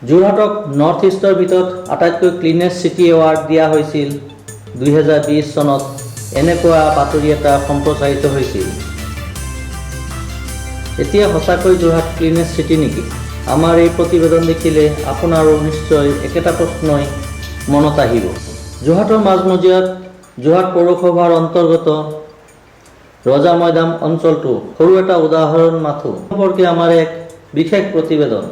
যোৰহাটক north ইষ্টৰ ভিতৰত আটাইতকৈ ক্লিনেষ্ট চিটি এৱাৰ্ড দিয়া হৈছিল 2020 চনত। এনেকুৱা বাতৰি এটা সম্প্ৰচাৰিত হৈছিল। এতিয়া সঁচাকৈ যোৰহাট ক্লিনেষ্ট চিটি নেকি? আমাৰ এই প্ৰতিবেদন দেখিলে আপোনাৰো নিশ্চয় একেটা প্ৰশ্নই মনত আহিব। যোৰহাটৰ মাজমজিয়াত যোৰহাট পৌৰসভাৰ অন্তৰ্গত ৰজা মৈদাম অঞ্চলটো সৰু এটা উদাহৰণ মাথো সম্পৰ্কে আমাৰ এক বিশেষ প্ৰতিবেদন।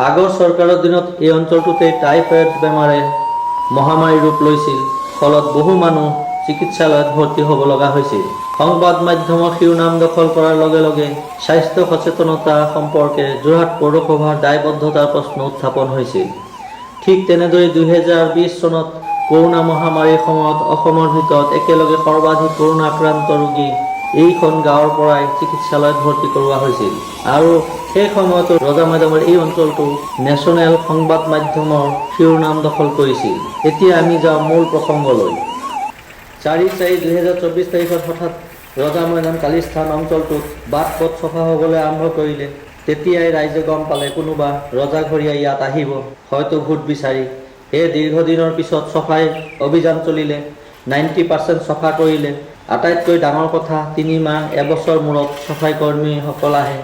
আগৰ চৰকাৰৰ দিনত এই অঞ্চলটোতে টাইফয়েড বেমাৰে মহামাৰী ৰূপ লৈছিল, ফলত বহু মানুহ চিকিৎসালয়ত ভৰ্তি হ'ব লগা হৈছিল। সংবাদ মাধ্যমৰ শিৰোনাম দখল কৰাৰ লগে লগে স্বাস্থ্য সচেতনতা সম্পৰ্কে যোৰহাট পৌৰসভাৰ দায়বদ্ধতাৰ প্ৰশ্ন উত্থাপন হৈছিল। ঠিক তেনেদৰে 2020 চনত কৰোনা মহামাৰীৰ সময়ত অসমৰ ভিতৰত একেলগে সৰ্বাধিক কৰোনা আক্ৰান্ত ৰোগী এইখন গাঁৱৰ পৰাই চিকিৎসালয়ত ভৰ্তি কৰোৱা হৈছিল। আৰু সেই সময়তো ৰজা মৈদামৰ এই অঞ্চলটো নেশ্যনেল সংবাদ মাধ্যমৰ শিৰোনাম দখল কৰিছিল। এতিয়া আমি যাওঁ মূল প্ৰসংগলৈ। 4/4/2024 তাৰিখত হঠাৎ ৰজা মৈদাম কালিস্থান অঞ্চলটোত বাট পথ চফা হ'বলৈ আৰম্ভ কৰিলে। তেতিয়াই ৰাইজে গম পালে কোনোবা ৰজাঘৰীয়া ইয়াত আহিব, হয়তো ভোট বিচাৰি। সেই দীৰ্ঘদিনৰ পিছত চফাই অভিযান চলিলে, 90% চফা কৰিলে। আটাইতকৈ ডাঙৰ কথা, 3 মাহ এবছৰ মূৰত চফাই কৰ্মীসকল আহে।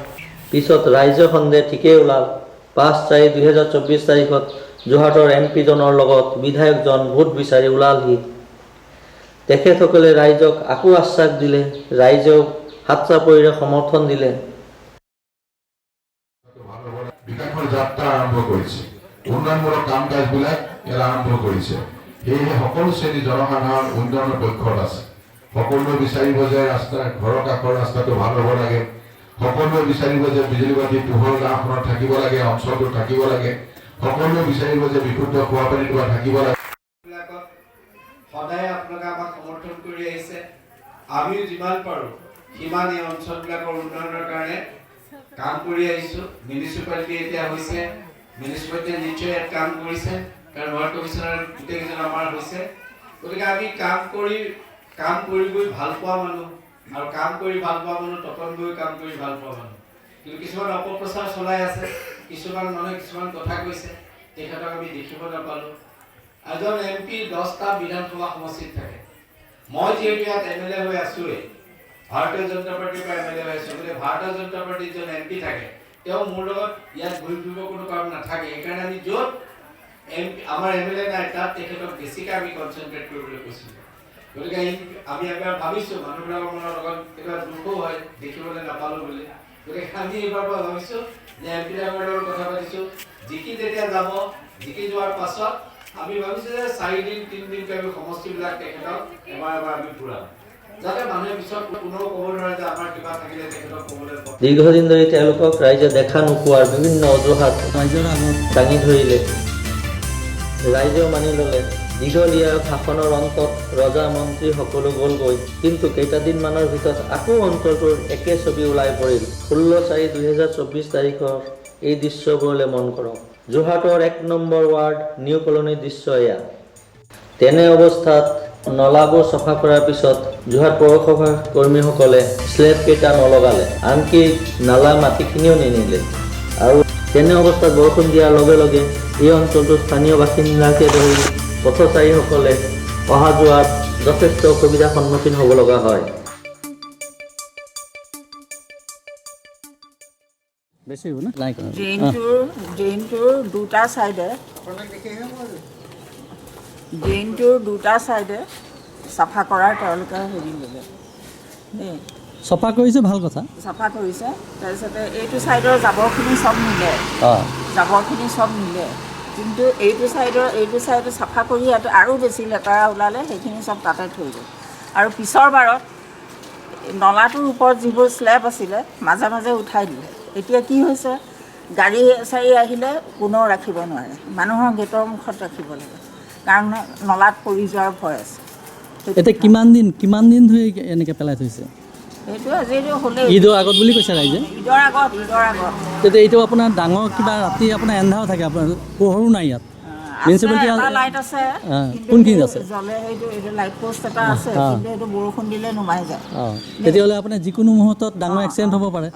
পিছত ৰাইজৰ সন্দেহ ঠিকেই ওলাল। 5/4/2024 তাৰিখত যোৰহাটৰ MP জনৰ লগত বিধায়কজন ভোট বিচাৰি ওলালহি। তেখেতসকলে ৰাইজক আকৌ আশ্বাস দিলে, ৰাইজেও হাত চাপৰিৰে সমৰ্থন দিলে। বিকাশৰ যাত্ৰা আৰম্ভ কৰিছে, উন্নয়নমূলক কাম কাজবিলাক আৰম্ভ কৰিছে। সেয়েহে সকলো শ্ৰেণীৰ জনসাধাৰণ উন্নয়নৰ পক্ষত আছে। সকলোৱে বিচাৰিব যে ঘৰৰ কাষৰ ৰাস্তাটো ভাল হ'ব লাগে। সকলোৱে বিচাৰিব যে বিজুলী বাতি পোহৰ গাঁওখনত থাকিব লাগে, অঞ্চলটো থাকিব লাগে। সকলোৱে বিচাৰিব যে বিশুদ্ধ খোৱা পানীটো থাকিব লাগে। সদায় আপোনালোকে আমাক সমৰ্থন কৰি আহিছে। আমিও যিমান পাৰোঁ সিমান এই অঞ্চলবিলাকৰ উন্নয়নৰ কাৰণে কাম কৰি আহিছোঁ। মিউনিচিপালিটি এতিয়া হৈছে, মিউনিচিপালিটিয়ে নিশ্চয় ইয়াত কাম কৰিছে, কাৰণ ৱাৰ্ড কমিশ্যনাৰ গোটেইকেইজন আমাৰ হৈছে। গতিকে আমি কাম কৰি গৈ ভাল পোৱা মানুহ, আৰু কাম কৰি ভাল পোৱা মানুহ, তপন গৈ কাম কৰি ভাল পোৱা মানুহ। কিন্তু কিছুমান অপপ্ৰচাৰ চলাই আছে, কিছুমান মানুহে কিছুমান কথা কৈছে, তেখেতক আমি দেখিব নাপালোঁ। এজন MP 10টা বিধানসভা সমষ্টিত থাকে। মই যিহেতু ইয়াত MLA হৈ আছোঁৱেই, ভাৰতীয় জনতা পাৰ্টিৰ পৰা MLA হৈ আছোঁ, গতিকে ভাৰতীয় জনতা পাৰ্টিৰ যিজন MP থাকে তেওঁ মোৰ লগত ইয়াত ঘূৰি ফুৰিব কোনো কাম নাথাকে। সেইকাৰণে আমি য'ত আমাৰ MLA নাই তাত তেখেতক বেছিকৈ আমি কনচেনট্ৰেট কৰিবলৈ কৈছিলোঁ। গতিকে আমি এবাৰ ভাবিছোঁ, মানুহবিলাকৰ মনৰ লগত কিবা দুখো হয় দেখিবলৈ নাপালোঁ বুলি। গতিকে আমি এইবাৰ পৰা ভাবিছোঁ যে MP ডাঙৰৰ কথা পাতিছোঁ, জিকি যেতিয়া যাব, জিকি যোৱাৰ পাছত আমি ভাবিছোঁ যে 4 দিন 3 দিনকৈ আমি সমষ্টিবিলাক তেখেতক এবাৰ আমি ফুৰাম, যাতে মানুহে পিছত কোনেও ক'ব নোৱাৰে যে আমাৰ কিবা থাকিলে তেখেতক ক'বলৈ। দীৰ্ঘদিন ধৰি তেওঁলোকক ৰাইজে দেখা নোপোৱাৰ বিভিন্ন অজুহাত ৰাইজৰ আগত দাঙি ধৰিলে। ৰাইজেও মানি ল'লে। দীঘলীয়া ভাষণৰ অন্তত ৰজা মন্ত্ৰী সকলো গ'লগৈ, কিন্তু কেইটাদিনমানৰ ভিতৰত আকৌ অঞ্চলটোৰ একে ছবি ওলাই পৰিল। 16/4/2024 তাৰিখৰ এই দৃশ্যবোৰলৈ মন কৰক। যোৰহাটৰ 1 নম্বৰ ৱাৰ্ড নিউ কলনীৰ দৃশ্য এয়া। তেনে অৱস্থাত নলাবোৰ চফা কৰাৰ পিছত যোৰহাট পৌৰসভাৰ কৰ্মীসকলে স্লেব কেইটা নলগালে, আনকি নালা মাটিখিনিও নিনিলে। আৰু তেনে অৱস্থাত বৰষুণ দিয়াৰ লগে লগে এই অঞ্চলটোৰ স্থানীয় বাসিন্দাকে ধৰি পথচাৰীসকলে অহা যোৱাত যথেষ্ট অসুবিধাৰ সন্মুখীন হ'ব লগা হয়। বেছি হ'ব না নাই ড্ৰেইনটোৰ দুটা চাইডে চাফা কৰাৰ তেওঁলোকে হেৰি ল'লে দেই, চফা কৰিছে ভাল কথা। চাফা কৰিছে। তাৰপিছতে এইটো ছাইডৰ জাবৰখিনি চব নিলে, কিন্তু এইটো ছাইডে চাফা কৰি ইয়াত আৰু বেছি লেতেৰা ওলালে, সেইখিনি চব তাতে থৈ গ'ল। আৰু পিছৰ বাৰত নলাটোৰ ওপৰত যিবোৰ স্লেব আছিলে মাজে মাজে উঠাই দিলে। এতিয়া কি হৈছে, গাড়ী চাড়ী আহিলে কোনেও ৰাখিব নোৱাৰে, মানুহৰ গেটৰ মুখত ৰাখিব লাগে, কাৰণ নলাত পৰি যোৱাৰ ভয় আছে। এতিয়া কিমান দিন ধৰি এনেকৈ পেলাই থৈছে? সেইটো আজিতো হ'লেই, ঈদৰ আগত বুলি কৈছে ৰাইজে। ঈদৰ আগত তেতিয়া এইটো আপোনাৰ ডাঙৰ কিবা ৰাতি আপোনাৰ এন্ধাৰ থাকে, আপোনাৰ পোহৰো নাই ইয়াত। মিউনিচিপালিটি এটা লাইট আছে, কোনখিনিত আছে? জ্বলে, এইটো লাইট পোষ্ট এটা আছে, কিন্তু এইটো বৰষুণ দিলে নুমাই যায়। তেতিয়াহ'লে আপোনাৰ যিকোনো মুহূৰ্তত ডাঙৰ এক্সিডেণ্ট হ'ব পাৰে।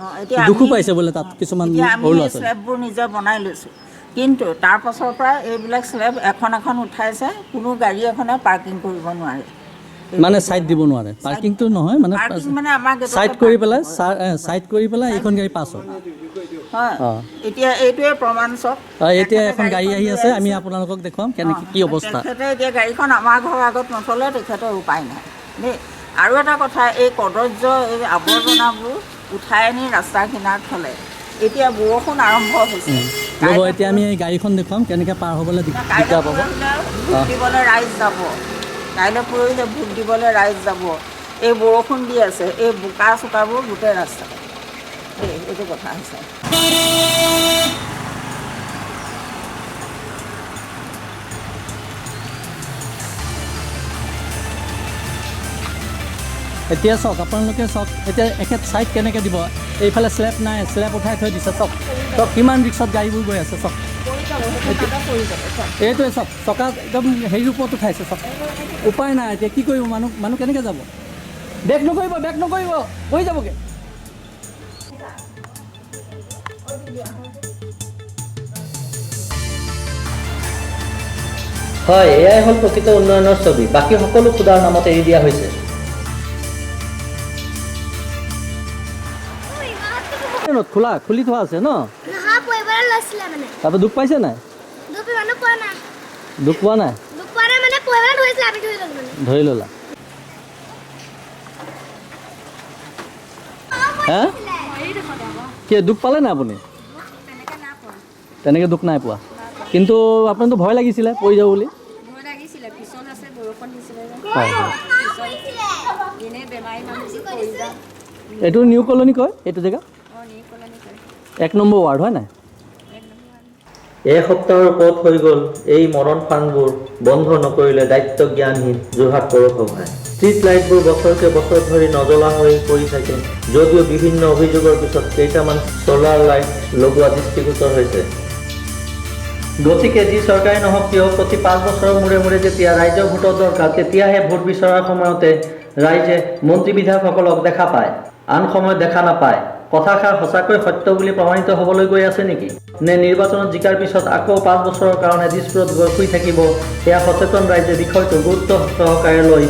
দুখো পাইছে বোলে তাত কিছুমান সৰু ল'ৰা ছোৱালী। স্লেববোৰ নিজে বনাই লৈছোঁ, কিন্তু তাৰ পাছৰ পৰা এইবিলাক স্লেব এখন উঠাইছে, কোনো গাড়ী এখনে পাৰ্কিং কৰিব নোৱাৰে, মানে ছাইড দিব নোৱাৰে। পাৰ্কিংটো নহয়, মানে ছাইড কৰি পেলাই এইখন গাড়ী পাছ হয়। এতিয়া এইটোৱে প্ৰমাণ চব। এতিয়া এখন গাড়ী আহি আছে, আমি আপোনালোকক দেখুৱাম কেনেকৈ কি অৱস্থা। তেখেতে এতিয়া গাড়ীখন আমাৰ ঘৰৰ আগত নথলে তেখেতৰ উপায় নাই দেই। আৰু এটা কথা, এই কদৰ্য এই আৱৰ্জনাবোৰ উঠাই আনি ৰাস্তাৰ কিনাৰত থ'লে, এতিয়া বৰষুণ আৰম্ভ হৈছে। এতিয়া আমি এই গাড়ীখন দেখুৱাম কেনেকৈ পাৰ হ'বলৈ দিগদাৰ পাব। ভোট দিবলৈ ৰাইজ যাব, কাইলৈ পৰহিলৈ ভোট দিবলৈ ৰাইজ যাব। এই বৰষুণ দি আছে, এই বোকা চোকাবোৰ গোটেই ৰাস্তাত, এইটো কথা হৈছে। এতিয়া চাওক, আপোনালোকে চাওক, এতিয়া এখেত ছাইড কেনেকৈ দিব। এইফালে স্লেব নাই, স্লেব উঠাই থৈ দিছে। চাওক কিমান ৰিক্সত গাড়ীবোৰ গৈ আছে। চাওক এইটোৱে চাওক, চকা একদম হেৰিৰ ওপৰত উঠাইছে। চাওক উপায় নাই, এতিয়া কি কৰিব, মানুহ কেনেকৈ যাব। বেক নকৰিব হৈ যাবগৈ। হয়, এয়াই হ'ল প্ৰকৃত উন্নয়নৰ ছবি। বাকী সকলো খুদাৰ নামত এৰি দিয়া হৈছে। খুলি থোৱা আছে ন? তাৰপৰা দুখ পাইছে নাই? দুখ পোৱা নাই? ধৰি ল'লা? হা, কি দুখ পালে নাই আপুনি? তেনেকৈ দুখ নাই পোৱা, কিন্তু আপোনাৰতো ভয় লাগিছিলে পৰি যাব বুলি। এইটো নিউ কলনী কয় এইটো জেগা, 1 নম্বৰ ৱাৰ্ড হয় নাই? এসপ্তাহৰ ওপৰত হৈ গ'ল এই মৰণ ফান্দবোৰ বন্ধ নকৰিলে দায়িত্ব জ্ঞানহীন যোৰহাট পৌৰসভাই। ষ্ট্ৰীট লাইটবোৰ বছৰকে বছৰ ধৰি নজ্বলা হৈ পৰি থাকে, যদিও বিভিন্ন অভিযোগৰ পিছত কেইটামান ছ'লাৰ লাইট লগোৱা দৃষ্টিগোচৰ হৈছে। গতিকে যি চৰকাৰে নহওক কিয়, প্ৰতি 5 বছৰৰ মূৰে যেতিয়া ৰাইজৰ ভোটৰ দৰকাৰ, তেতিয়াহে ভোট বিচৰাৰ সময়তে ৰাইজে মন্ত্ৰী বিধায়কসকলক দেখা পায়, আন সময়ত দেখা নাপায়। কথাষাৰ সঁচাকৈ সত্য বুলি প্ৰমাণিত হ'বলৈ গৈ আছে নেকি? নে নিৰ্বাচনত জিকাৰ পিছত আকৌ 5 বছৰৰ কাৰণে দিছপুৰত গৈ শুই থাকিব? সেয়া সচেতন ৰাইজে বিষয়টো গুৰুত্ব সহকাৰে লৈ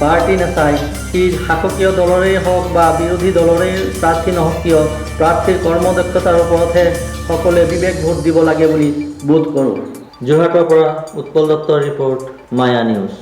পাৰ্টি নাচাই, সি শাসকীয় দলৰেই হওক বা বিৰোধী দলৰেই প্ৰাৰ্থী নহওক কিয়, প্ৰাৰ্থীৰ কৰ্মদক্ষতাৰ ওপৰতহে সকলোৱে বিবেক ভোট দিব লাগে বুলি বোধ কৰোঁ। যোৰহাটৰ পৰা উৎপল দত্তৰ ৰিপৰ্ট, মায়া নিউজ।